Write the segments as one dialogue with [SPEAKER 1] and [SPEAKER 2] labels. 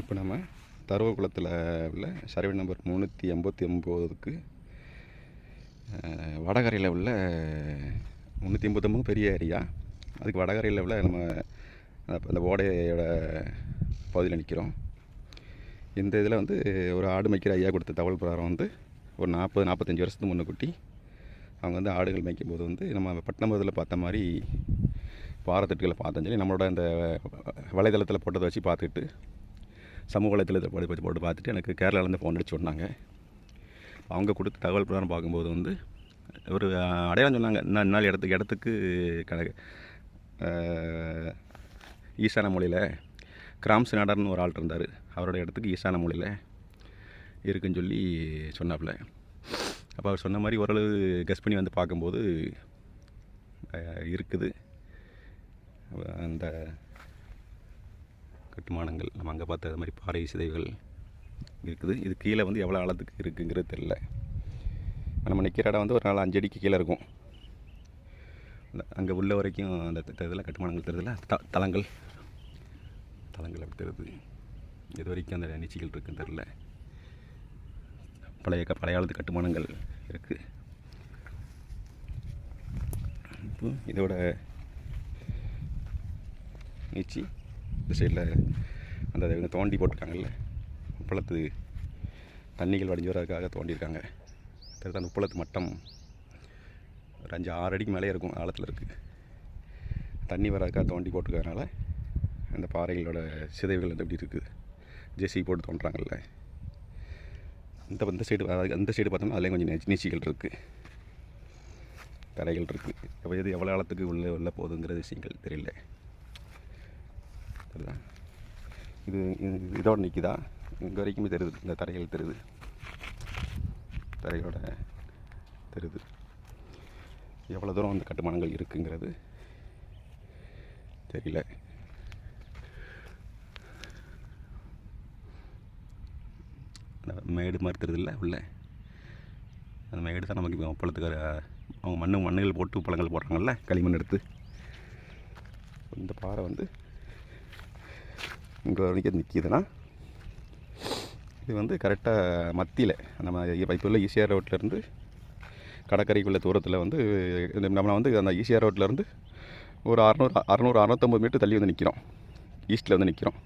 [SPEAKER 1] இப்போ நம்ம தருவக்குளத்தில் உள்ள சர்வே நம்பர் 389க்கு வடகரையில் உள்ள 389 பெரிய ஏரியா. அதுக்கு வடகரையில் உள்ள நம்ம அந்த ஓடையோட பகுதியில் நிற்கிறோம். இந்த இதில் வந்து ஒரு ஆடு மேய்க்கிற ஐயா கொடுத்த தகவல் பிரகாரம் வந்து ஒரு 40-45 வருஷத்துக்கு முன்னுக்குட்டி அவங்க வந்து ஆடுகள் மேய்க்கும் போது வந்து நம்ம பட்டினமுதலில் பார்த்த மாதிரி பாரத்தட்டுகளை பார்த்தோம் சொல்லி நம்மளோட அந்த வலைதளத்தில் போட்டதை வச்சு பார்த்துட்டு சமூக வலைதளத்தை போட்டு பார்த்துட்டு எனக்கு கேரளாவிலேருந்து ஃபோன் அடிச்சு சொன்னாங்க. அவங்க கொடுத்த தகவல் பிரகாரம் பார்க்கும்போது வந்து ஒரு அடையாளம் சொன்னாங்க. நாள் இடத்துக்கு ஈசான மொழியில் கிராம்ஸ் நாடர்னு ஒரு ஆள் இருந்தார். அவரோட இடத்துக்கு ஈசான மொழியில் இருக்குன்னு சொல்லி சொன்னாப்புல. அப்போ அவர் சொன்ன மாதிரி ஓரளவு கெஸ் பண்ணி வந்து பார்க்கும்போது இருக்குது. அந்த கட்டுமானங்கள் நம்ம அங்கே பார்த்த அது மாதிரி பாறை சிதைவுகள் இருக்குது. இது கீழே வந்து எவ்வளோ ஆழத்துக்கு இருக்குங்கிறது தெரில. நம்ம நிற்கிற இடம் வந்து ஒரு 4-5 அடிக்கு கீழே இருக்கும். அங்கே உள்ள வரைக்கும் அந்த இதில் கட்டுமானங்கள் தெரியுதுல, தளங்கள் அப்படி தெரியுது. இது வரைக்கும் அந்த நீச்சிகள் இருக்குன்னு தெரில. பழைய காலத்து கட்டுமானங்கள் இருக்குது. இப்போ இதோட நீச்சி இந்த சைடில் அந்த இவங்க தோண்டி போட்டிருக்காங்கல்ல, உப்பளத்து தண்ணிகள் வடிஞ்சு வரதுக்காக தோண்டியிருக்காங்க. அந்த உப்பளத்து மட்டம் ஒரு 5-6 அடிக்கு மேலே இருக்கும், ஆழத்தில் இருக்குது. தண்ணி வரதுக்காக தோண்டி போட்டிருக்கறனால அந்த பாறைகளோட சிதைவுகள் வந்து எப்படி இருக்குது, ஜேசிபி போட்டு தோன்றாங்கல்ல. அந்த சைடு பார்த்தோம்னா அதுலேயும் கொஞ்சம் நீச்சிகள் இருக்குது, தரைகள் இருக்குது. அப்போ இது எவ்வளோ ஆழத்துக்கு உள்ளே போகுதுங்கிற விஷயங்கள் தெரியல. அதுதான் இதோட நிற்கிதா, இங்கே வரைக்குமே தெரியுது. இந்த தரைகள் தெரியுது, தரையோட தெரியுது. எவ்வளோ தூரம் அந்த கட்டுமானங்கள் இருக்குங்கிறது தெரியல. மேடு மாதிரி தெரியுதுல்ல உள்ள, அந்த மேடு தான் நமக்கு இப்போ உப்பளத்துக்கு அவங்க மண்ணுகள் போட்டு பழங்கள் போடுறாங்கல்ல, களிமண் எடுத்து. இந்த பாறை வந்து இங்கே வரைக்கும் நிற்கிதுன்னா இது வந்து கரெக்டாக மத்தியில் நம்ம இப்போ உள்ள ஈசிஆர் ரோட்லேருந்து கடற்கரைக்குள்ள தூரத்தில் வந்து நம்ம வந்து அந்த ஈசிஆர் ரோட்லேருந்து ஒரு 650 மீட்டர் தள்ளி வந்து நிற்கிறோம். ஈஸ்ட்டில் வந்து நிற்கிறோம்.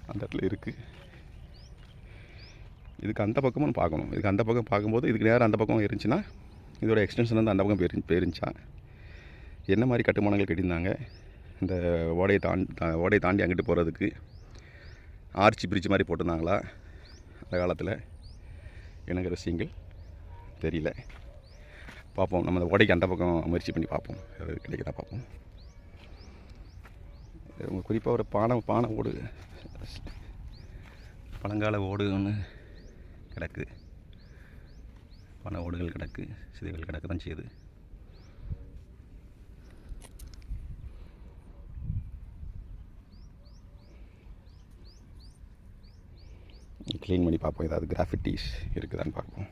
[SPEAKER 1] அந்த இடத்துல இருக்குது. இதுக்கு அந்த பக்கமும் பார்க்கணும். இதுக்கு அந்த பக்கம் பார்க்கும்போது இதுக்கு நேரம் அந்த பக்கம் இருந்துச்சுன்னா இதோட எக்ஸ்டென்ஷன் வந்து அந்த பக்கம் போயிருந்துச்சா, என்ன மாதிரி கட்டுமானங்கள் கட்டியிருந்தாங்க, இந்த ஓடையை தாண்டி அங்கிட்டு போகிறதுக்கு ஆர்ச்சி பிரிட்ஜ் மாதிரி போட்டிருந்தாங்களா அந்த காலத்தில், எனக்கு விஷயங்கள் தெரியல. பார்ப்போம். நம்ம அந்த ஓடைக்கு அந்த பக்கம் முயற்சி பண்ணி பார்ப்போம், அது கிடைக்கிறதா பார்ப்போம். குறிப்பாக ஒரு பானை ஓடு, பழங்கால ஓடு ஒன்று கிடக்கு, பனை ஓடுகள் கிடக்கு, சிதைகள் கிடக்க தான் செய்யுது. க்ளீன் பண்ணி பார்ப்போம், ஏதாவது கிராஃபிட்டிஸ் இருக்குதான்னு பார்ப்போம்.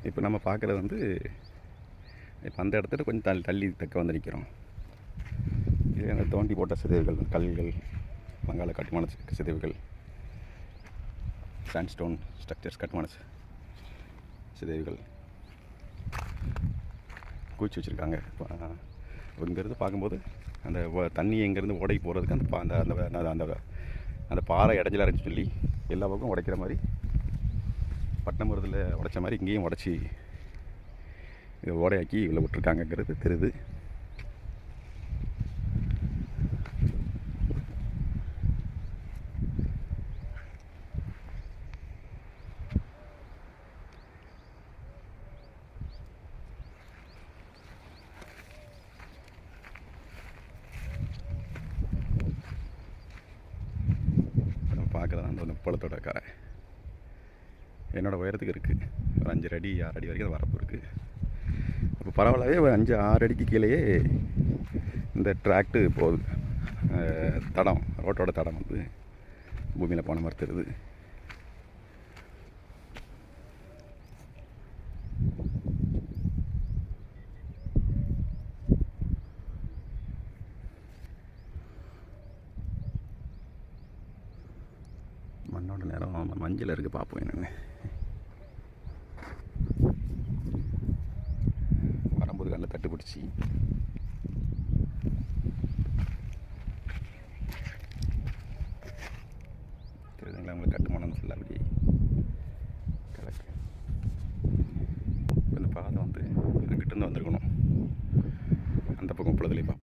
[SPEAKER 1] இப்போ நம்ம பார்க்குறது வந்து இப்போ அந்த இடத்துல கொஞ்சம் தள்ளி தக்க வந்து நிற்கிறோம். இது அந்த தோண்டி போட்ட சிதைவுகள், கல்கள், வங்காள கட்டுமான சிதைவுகள், சாண்ட்ஸ்டோன் ஸ்ட்ரக்சர்ஸ் கட்டுமான சிதைவுகள் குவிச்சு வச்சுருக்காங்க. இங்கேருந்து பார்க்கும்போது அந்த தண்ணி எங்கேருந்து ஓடைக்கு போகிறதுக்கு அந்த அந்த அந்த அந்த பாறை இடைஞ்சலாக இருந்துச்சு சொல்லி எல்லா பக்கம் உடைக்கிற மாதிரி, பட்டினமுறத்தில் உடைச்ச மாதிரி இங்கேயும் உடச்சி இதை ஓடையாக்கி இவ்வளோ விட்டுருக்காங்கங்கிறது தெரியுது. பார்க்குறதா அந்த உப்பளத்தோட கரை என்னோடய உயரத்துக்கு இருக்குது. ஒரு 5 அடி 6 அடி வரைக்கும் வரப்பு இருக்குது. இப்போ பரவாயில்லவே ஒரு 5-6 அடிக்கு கீழேயே இந்த டிராக்டு போகுது. தடம், ரோட்டோட தடம் வந்து பூமியில் போன மாதிரி தெரியுது. மண்ணோட நேரம் மஞ்சள் இருக்குது, பார்ப்போம் என்னென்னு. வரும்போது கண்ணில் தட்டு பிடிச்சி தெரியுதுங்களா உங்களுக்கு? கட்டுமானம் ஃபுல்லாக அப்படி கிழக்கு. இந்த பாதை வந்து கிட்டேருந்து வந்திருக்கணும், அந்த பக்கம் பொழுதுலேயே பார்ப்போம்.